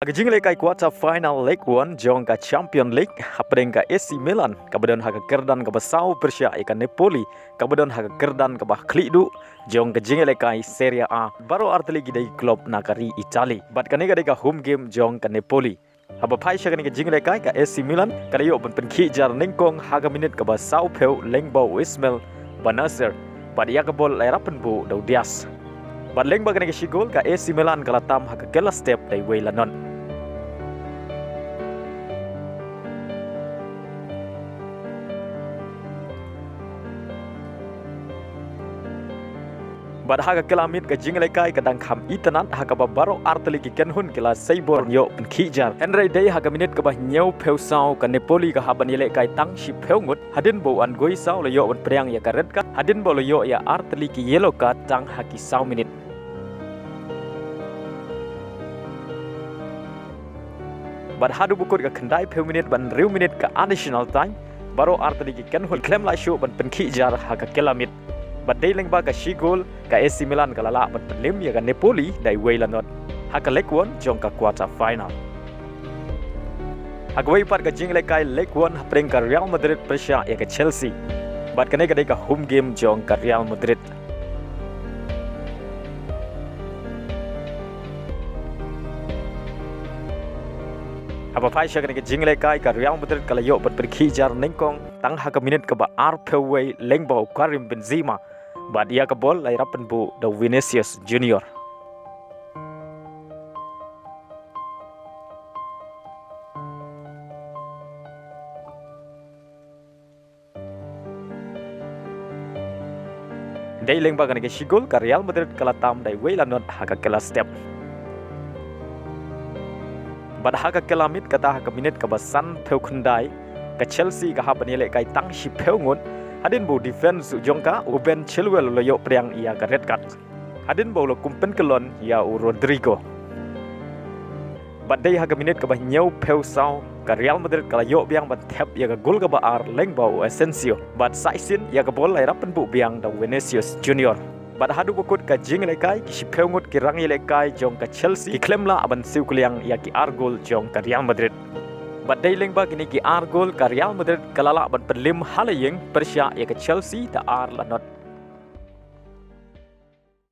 Kajing lekai quarter final League 1 jong ka Champion League hapdeng ka AC Milan kabadon haga kerdan ka basau Persia ikan Napoli kabadon haga kerdan ka bah Klidu jong kajing lekai Serie A baru arteli gidai klub nakari Itali bat kanega deka home game jong ka Napoli haba pai syakani kajing lekai ka AC Milan kada yo ben penki jar ningkong haga minit ka basau peu lengbau Ismail Bennacer bat ia ka bol lairapen bu daudias bat lengba kanega sigol ka AC Milan kala tam haga kela step dai weilanon. Bad haga kelamit ka jing lekai kadang kham itanat haga babaro arteli ki kenhun kila seibor yo pen khijar enrai dei haga minit ka bah nyau peu sau ka Napoli ka haban lekai tang shi peu ngut hadin bo an goi sau le yo ban priang ya ka red ka hadin bo le yo ya arteli ki yellow ka tang haki sau minit bad hadu bukut ka khandai peu minit ban riu minit ka additional time baro arteli ki kenhun klem la show ban pen khijar haga kelamit Badai lengba ka sigol ka AC Milan ka lala bat pelim ya ka Napoli dai weilanot haka League 1 jong ka quarter final agwai par ka jing lekai League 1 hapring ka Real Madrid Persia ya ka Chelsea bat kane ka dai ka home game jong ka Real Madrid apa pai syakani ka jing lekai ka Real Madrid kala yo bat berkhijar ningkong tang haka minit ka ba arpeway lengbau Karim Benzema bat ia ka bol lai rapen bu da Vinicius Junior dai lengba kan ke sigol ka Real Madrid kala tam dai weilanot haka kala step bat haka kelamit kata haka minit ka basan peu khandai ka Chelsea ka haban ile kai tang shi peu ngun hadin bo defense jongka Ben Chilwell lo yo priang ia ka red card hadin bo lo kumpen kelon ya Rodrigo bat dei haka minit ka bah nyau peu sau ka Real Madrid kala yo biang ban thep ya ka gol ka ba ar lengbau Asensio bat saisin ya ka bol lai rapen bu biang da Vinicius Junior bat hadu bukut ka jing lekai ki peu ngut ki rangi lekai jong ka Chelsea ki klemla aban siu kuliang ya ki ar gol jong ka Real Madrid bat dai lengba kini ki ar gol ka Real Madrid kalala ban pelim halayeng Persia ya ka Chelsea da ar lanot